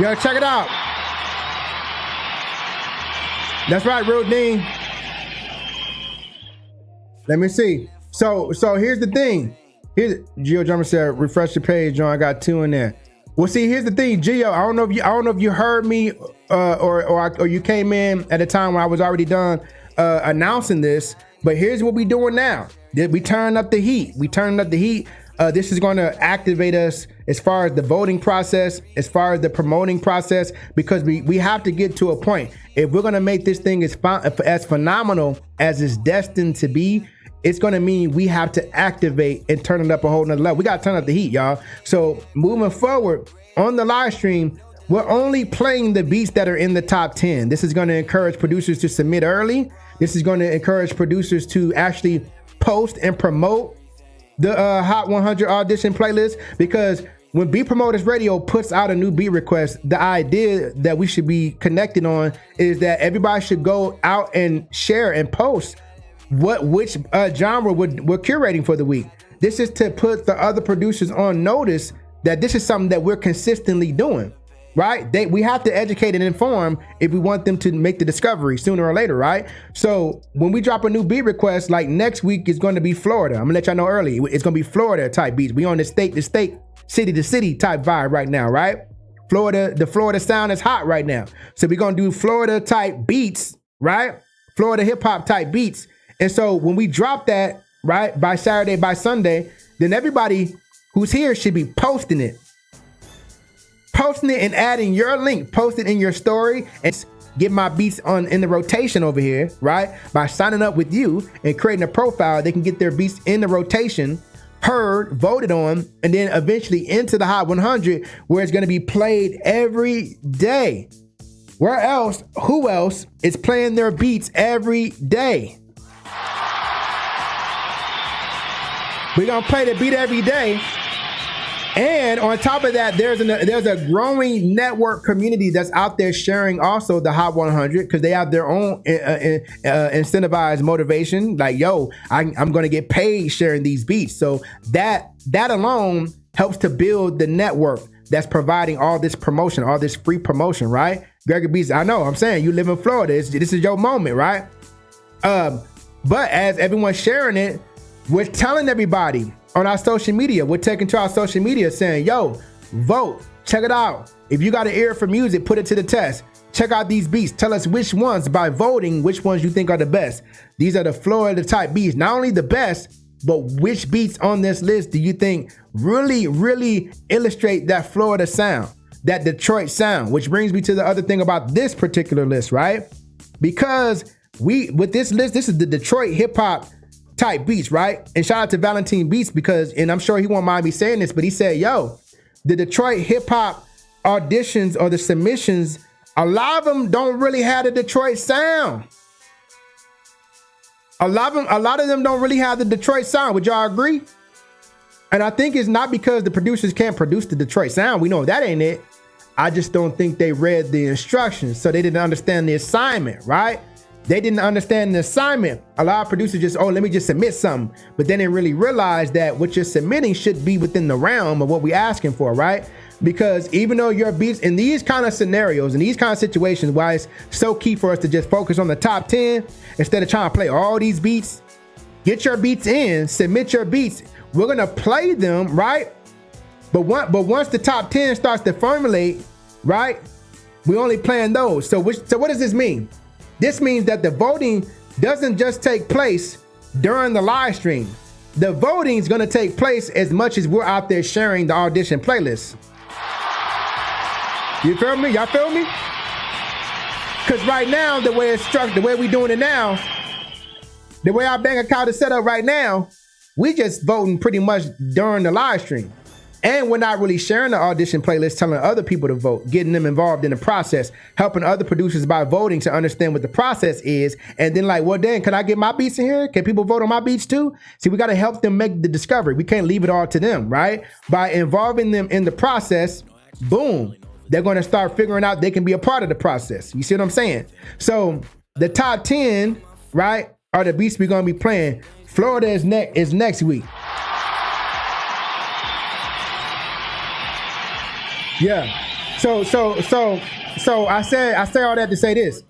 Yo, check it out. That's right, Rodine. Let me see. So here's the thing. Here's Geo Drummer said, refresh the page, John. I got 2 in there. Well, see, here's the thing, Geo. I don't know if you heard me or you came in at a time when I was already done announcing this. But here's what we doing now. We turn up the heat. This is going to activate us as far as the voting process, as far as the promoting process, because we have to get to a point. If we're going to make this thing as phenomenal as it's destined to be, it's going to mean we have to activate and turn it up a whole nother level. We got to turn up the heat, y'all. So moving forward on the live stream, we're only playing the beats that are in the top 10. This is going to encourage producers to submit early. This is going to encourage producers to actually post and promote the Hot 100 audition playlist, because when Beat Promoters Radio puts out a new beat request, the idea that we should be connected on is that everybody should go out and share and post which genre we're curating for the week. This is to put the other producers on notice that this is something that we're consistently doing, right? We have to educate and inform if we want them to make the discovery sooner or later, right? So when we drop a new beat request, like next week is going to be Florida. I'm gonna let y'all know early. It's gonna be Florida type beats. We on the state to state, city to city type vibe right now, right? The Florida sound is hot right now. So we're gonna do Florida type beats, right? Florida hip hop type beats. And so when we drop that, right, by Saturday, by Sunday, then everybody who's here should be posting it and adding your link. Post it in your story and get my beats in the rotation over here, right? By signing up with you and creating a profile, they can get their beats in the rotation, heard, voted on, and then eventually into the Hot 100, where it's going to be played every day. Where else? Who else is playing their beats every day? We're going to play the beat every day. And on top of that, there's a growing network community that's out there sharing also the Hot 100, because they have their own incentivized motivation. Like, yo, I'm going to get paid sharing these beats. So that alone helps to build the network that's providing all this promotion, all this free promotion, right? Gregory Beats, I know, I'm saying you live in Florida. This is your moment, right? But as everyone's sharing it, we're telling everybody on our social media, we're taking to our social media saying, yo, vote, check it out. If you got an ear for music, put it to the test. Check out these beats. Tell us which ones, by voting, which ones you think are the best. These are the Florida type beats. Not only the best, but which beats on this list do you think really, really illustrate that Florida sound, that Detroit sound? Which brings me to the other thing about this particular list, right? Because with this list, this is the Detroit hip hop type beats, right? And shout out to Valentine Beats, because, and I'm sure he won't mind me saying this, but he said, yo, the Detroit hip hop auditions or the submissions, a lot of them don't really have the Detroit sound. A lot of them don't really have the Detroit sound. Would y'all agree? And I think it's not because the producers can't produce the Detroit sound. We know that ain't it. I just don't think they read the instructions, so they didn't understand the assignment, right? They didn't understand the assignment. A lot of producers just, let me just submit something. But they didn't really realize that what you're submitting should be within the realm of what we're asking for, right? Because even though your beats in these kind of scenarios, in these kind of situations, why it's so key for us to just focus on the top 10 instead of trying to play all these beats. Get your beats in, submit your beats. We're going to play them, right? But once the top 10 starts to formulate, right, we only playing those. So what does this mean? This means that the voting doesn't just take place during the live stream. The voting is going to take place as much as we're out there sharing the audition playlist. You feel me? Y'all feel me? Because right now, the way it's structured, the way we doing it now, the way our bank account is set up right now, we just voting pretty much during the live stream. And we're not really sharing the audition playlist, telling other people to vote, getting them involved in the process, helping other producers by voting to understand what the process is. And then like, well, then can I get my beats in here? Can people vote on my beats too? See, we got to help them make the discovery. We can't leave it all to them, right? By involving them in the process, boom, they're going to start figuring out they can be a part of the process. You see what I'm saying? So the top 10, right, are the beats we're going to be playing. Florida is next week. Yeah. So I say all that to say this.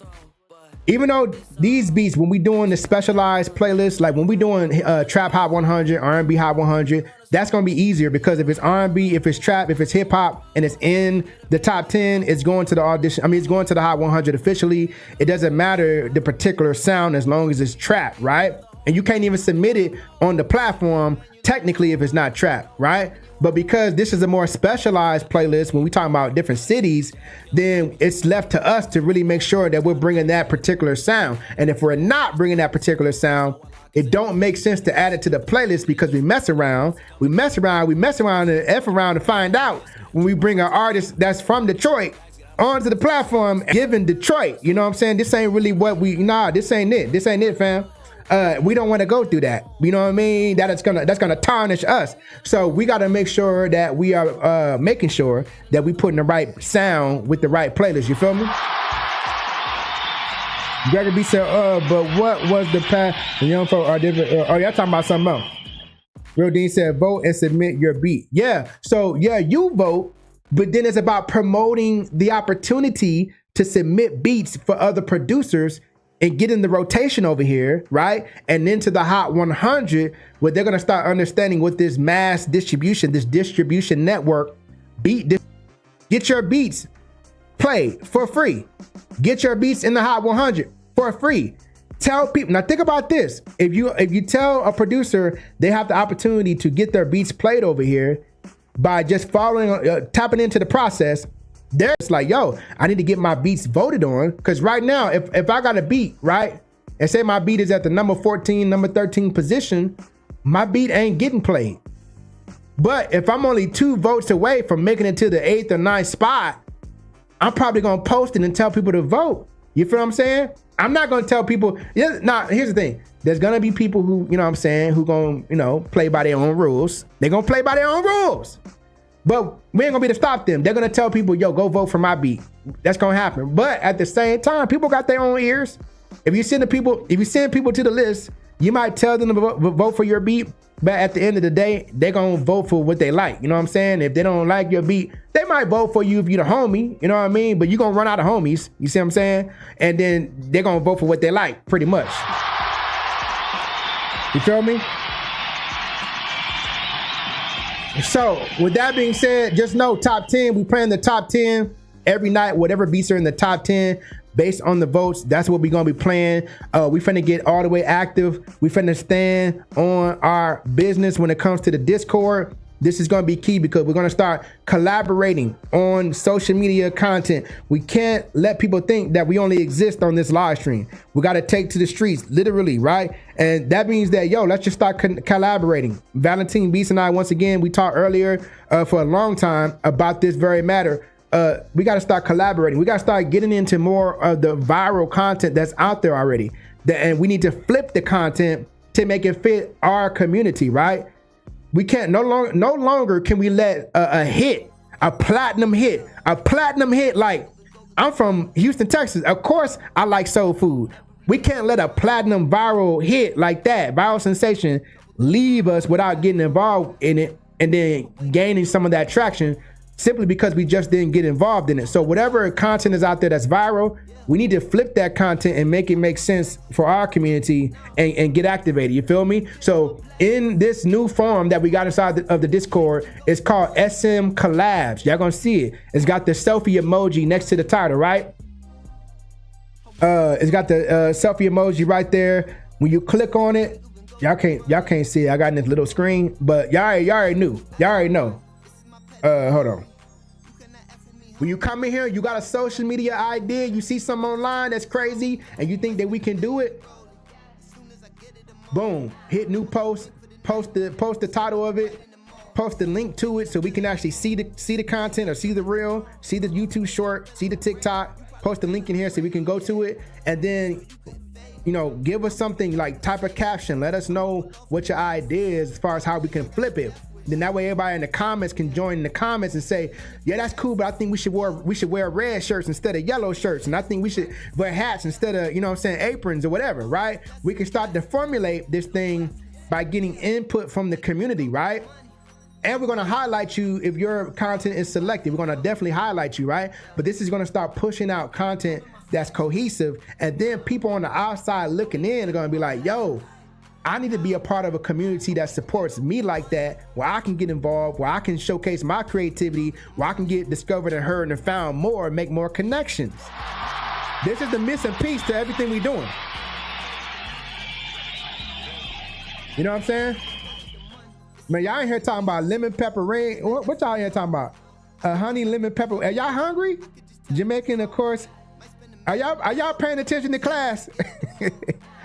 Even though these beats, when we doing the specialized playlist, like when we doing trap hop 100, R&B hop 100, that's gonna be easier because if it's R&B, if it's trap, if it's hip hop, and it's in the top 10, it's going to the audition. I mean, it's going to the hot 100 officially. It doesn't matter the particular sound as long as it's trap, right? And you can't even submit it on the platform technically if it's not trap, right? But because this is a more specialized playlist, when we talk about different cities, then it's left to us to really make sure that we're bringing that particular sound. And if we're not bringing that particular sound, it don't make sense to add it to the playlist because we mess around and F around to find out when we bring an artist that's from Detroit onto the platform, given Detroit. You know what I'm saying? This ain't really what this ain't it. This ain't it, fam. We don't want to go through that. You know what I mean? That's gonna tarnish us. So we got to make sure that we are making sure that we putting the right sound with the right playlist. You feel me? Gregory B said, but what was the path? The young folk are different. Y'all talking about something else. Real Dean said, vote and submit your beat. Yeah. So yeah, you vote, but then it's about promoting the opportunity to submit beats for other producers and get in the rotation over here, right? And then to the Hot 100, where they're gonna start understanding what this mass distribution, this distribution network get your beats played for free. Get your beats in the Hot 100 for free. Tell people, now think about this. If you tell a producer they have the opportunity to get their beats played over here by just following, tapping into the process, they're just like, yo, I need to get my beats voted on. Because right now, if I got a beat, right, and say my beat is at the number 14, number 13 position, my beat ain't getting played. But if I'm only 2 votes away from making it to the 8th or 9th spot, I'm probably gonna post it and tell people to vote. You feel what I'm saying? I'm not gonna tell people, here's the thing. There's gonna be people who, you know what I'm saying, who gonna, play by their own rules. They're gonna play by their own rules. But we ain't gonna be to stop them. They're gonna tell people, yo, go vote for my beat. That's gonna happen. But at the same time, people got their own ears. If you send people to the list, you might tell them to vote for your beat, but at the end of the day, they're gonna vote for what they like. You know what I'm saying? If they don't like your beat, they might vote for you if you're the homie, you know what I mean? But you're gonna run out of homies, you see what I'm saying? And then they're gonna vote for what they like, pretty much. You feel me? So with that being said, just know top 10, we playing the top 10 every night, whatever beats are in the top 10 based on the votes. That's what we're gonna be playing. We finna get all the way active. We finna stand on our business when it comes to the Discord. This is gonna be key because we're gonna start collaborating on social media content. We can't let people think that we only exist on this live stream. We gotta take to the streets, literally, right? And that means that, yo, let's just start collaborating. Valentine Beast and I, once again, we talked earlier for a long time about this very matter. We gotta start collaborating. We gotta start getting into more of the viral content that's out there already. And we need to flip the content to make it fit our community, right? We can't no longer can we let a platinum hit, like I'm from Houston, Texas. Of course, I like soul food. We can't let a platinum viral hit like that, viral sensation, leave us without getting involved in it and then gaining some of that traction simply because we just didn't get involved in it. So whatever content is out there that's viral, we need to flip that content and make it make sense for our community and get activated. You feel me? So in this new form that we got inside of the Discord, it's called SM Collabs. Y'all gonna see it. It's got the selfie emoji next to the title, right? It's got the selfie emoji right there. When you click on it, y'all can't see it. I got in this little screen, but y'all already knew. Y'all already know. Hold on. When you come in here, you got a social media idea, you see something online that's crazy, and you think that we can do it, boom, hit new post, post the title of it, post the link to it so we can actually see the content or see the reel, see the YouTube short, see the TikTok, post the link in here so we can go to it, and then, give us something like type of caption, let us know what your idea is as far as how we can flip it. Then that way everybody in the comments can join in the comments and say, yeah, that's cool, but I think we should wear red shirts instead of yellow shirts. And I think we should wear hats instead of, aprons or whatever, right? We can start to formulate this thing by getting input from the community, right? And we're gonna highlight you if your content is selected. We're gonna definitely highlight you, right? But this is gonna start pushing out content that's cohesive. And then people on the outside looking in are gonna be like, yo, I need to be a part of a community that supports me like that, where I can get involved, where I can showcase my creativity, where I can get discovered and heard and found more, and make more connections. This is the missing piece to everything we're doing. You know what I'm saying? Man, y'all ain't here talking about lemon pepper rain. What y'all here talking about? Honey lemon pepper. Are y'all hungry? Jamaican, of course. Are y'all paying attention to class?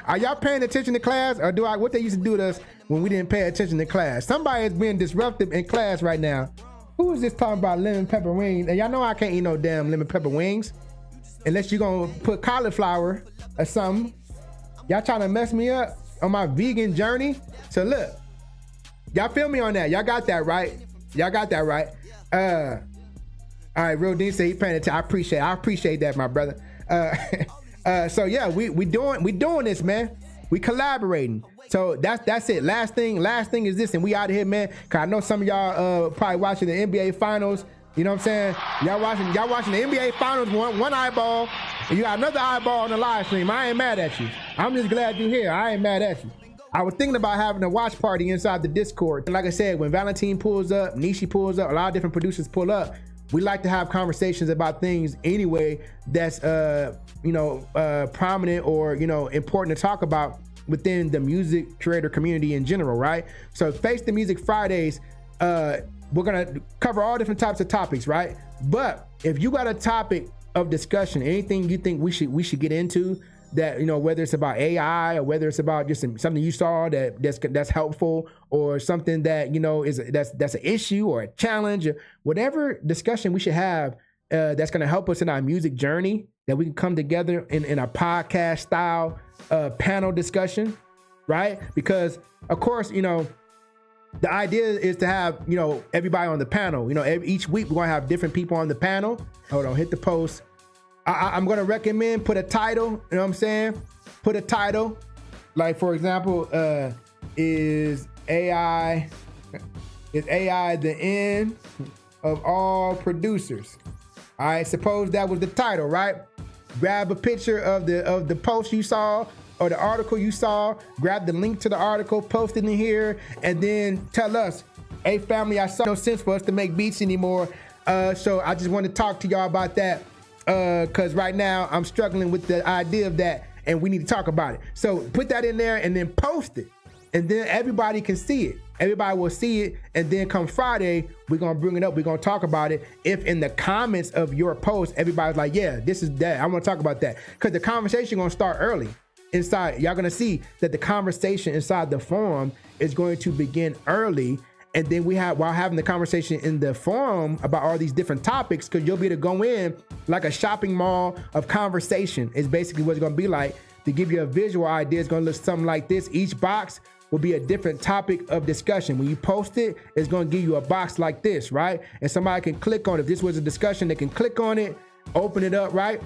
Are y'all paying attention to class, or what they used to do to us when we didn't pay attention to class? Somebody is being disruptive in class right now. Who is this talking about lemon pepper wings? And y'all know I can't eat no damn lemon pepper wings unless you're gonna put cauliflower or something. Y'all trying to mess me up on my vegan journey? So look, y'all feel me on that? Y'all got that right? Y'all got that right? All right, Real Dean said he paying attention. I appreciate that, my brother. So yeah, we doing this, man. We collaborating. So that's it. Last thing is this, and we out of here, man. Cause I know some of y'all probably watching the NBA finals. You know what I'm saying? Y'all watching the NBA finals, one eyeball, and you got another eyeball on the live stream. I ain't mad at you. I'm just glad you're here. I ain't mad at you. I was thinking about having a watch party inside the Discord. And like I said, when Valentine pulls up, Nishi pulls up, a lot of different producers pull up, we like to have conversations about things anyway that's prominent or important to talk about within the music creator community in general, right? So Face the Music Fridays, we're gonna cover all different types of topics, right? But if you got a topic of discussion, anything you think we should get into, that whether it's about AI or whether it's about just something you saw that's helpful, or something that that's an issue or a challenge, or whatever discussion we should have that's going to help us in our music journey, that we can come together in a podcast style panel discussion, right? Because of course the idea is to have everybody on the panel. Each week we're going to have different people on the panel. Hold on, hit the post. I'm going to recommend put a title, you know what I'm saying? Put a title, like for example, is AI the end of all producers? All right, suppose that was the title, right? Grab a picture of the post you saw or the article you saw, grab the link to the article, post it in here, and then tell us, hey family, I saw no sense for us to make beats anymore. So I just want to talk to y'all about that. Cause right now I'm struggling with the idea of that, and we need to talk about it. So put that in there and then post it, and then everybody can see it. Everybody will see it, and then come Friday, we're gonna bring it up. We're gonna talk about it. If in the comments of your post, everybody's like, yeah, this is that, I want to talk about that, because the conversation gonna start early inside. Y'all gonna see that the conversation inside the forum is going to begin early. And then while having the conversation in the forum about all these different topics, because you'll be able to go in like a shopping mall of conversation is basically what it's going to be like. To give you a visual idea, it's going to look something like this. Each box will be a different topic of discussion. When you post it, it's going to give you a box like this, right? And somebody can click on it. If this was a discussion, they can click on it, open it up, right?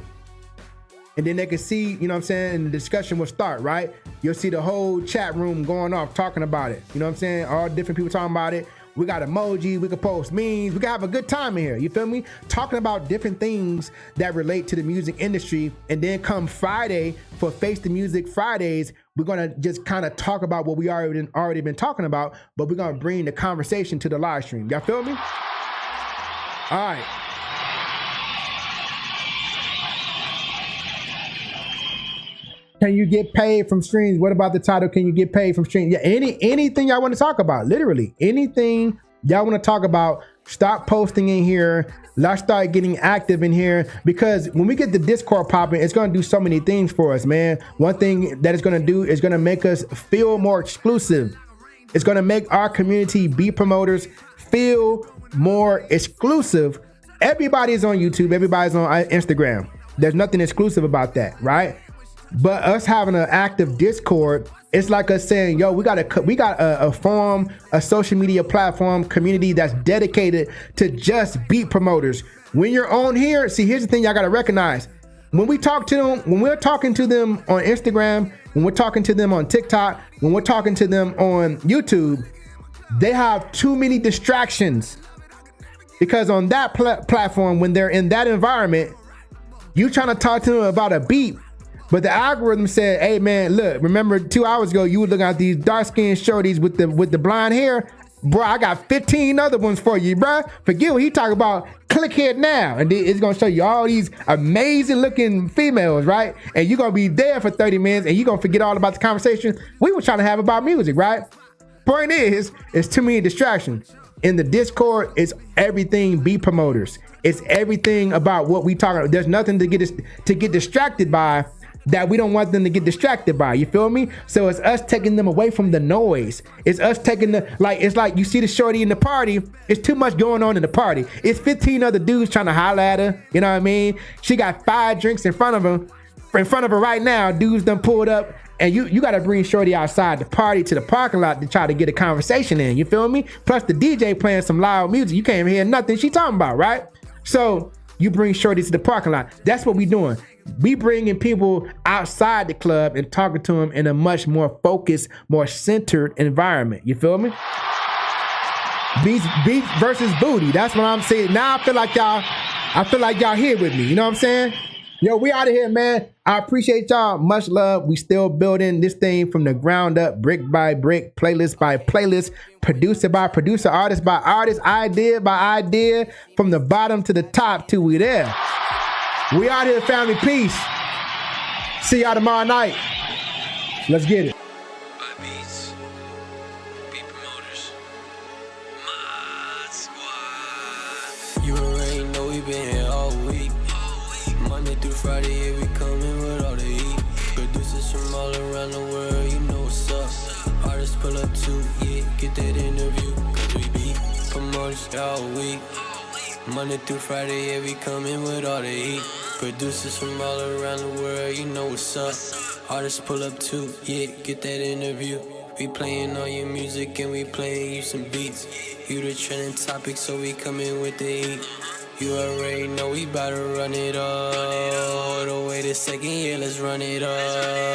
And then they can see, you know what I'm saying, and the discussion will start, right? You'll see the whole chat room going off, talking about it. You know what I'm saying? All different people talking about it. We got emojis, we can post memes, we can have a good time in here, you feel me? Talking about different things that relate to the music industry. And then come Friday for Face the Music Fridays, we're gonna just kind of talk about what we already been talking about, but we're gonna bring the conversation to the live stream. Y'all feel me? All right. Can you get paid from streams? What about the title? Can you get paid from streams? Yeah, anything y'all want to talk about, literally anything y'all want to talk about, stop posting in here. Let's start getting active in here, because when we get the Discord popping, it's going to do so many things for us, man. One thing that it's going to do is going to make us feel more exclusive. It's going to make our community beat promoters feel more exclusive. Everybody's on YouTube. Everybody's on Instagram. There's nothing exclusive about that, right? But us having an active Discord, it's like us saying, yo, we got a forum, a social media platform community that's dedicated to just beat promoters. When you're on here, see, here's the thing y'all got to recognize. When we talk to them, when we're talking to them on Instagram, when we're talking to them on TikTok, when we're talking to them on YouTube, they have too many distractions. Because on that platform, when they're in that environment, You trying to talk to them about a beat, but the algorithm said, hey man, look, remember 2 hours ago you were looking at these dark-skinned shorties with the blonde hair? Bro, I got 15 other ones for you, bro. Forget what he talking about. Click here now. And it's going to show you all these amazing looking females, right? And you're going to be there for 30 minutes and you're going to forget all about the conversation we were trying to have about music, right? Point is, it's too many distractions. In the Discord, it's everything beat promoters. It's everything about what we talking about. There's nothing to get distracted by that we don't want them to get distracted by. You feel me? So it's us taking them away from the noise. It's us taking it's like you see the shorty in the party. It's too much going on in the party. It's 15 other dudes trying to holler at her. You know what I mean? She got 5 drinks in front of her right now. Dudes done pulled up. And you got to bring shorty outside the party to the parking lot to try to get a conversation in. You feel me? Plus the DJ playing some loud music. You can't even hear nothing she talking about, right? So you bring shorty to the parking lot. That's what we doing. We bringing people outside the club and talking to them in a much more focused, more centered environment. You feel me? Beat versus booty. That's what I'm saying. Now I feel like y'all here with me. You know what I'm saying? Yo, we out of here, man. I appreciate y'all. Much love. We still building this thing from the ground up, brick by brick, playlist by playlist, producer by producer, artist by artist, idea by idea, from the bottom to the top till we there. We out here, family. Peace. See y'all tomorrow night. Let's get it. Beats, beat promoters, my squad. You already know we been here all week. Monday through Friday, yeah, we coming with all the heat. Producers from all around the world, you know what's up. Artists pull up too, yeah, get that interview. Cause we beat promoters all week. Monday through Friday, yeah, we coming with all the heat. Producers from all around the world, you know what's up. Artists pull up too, yeah, get that interview. We playing all your music and we playing you some beats. You the trending topic, so we coming with the heat. You already know we bout to run it up. All the way to second, yeah, let's run it up.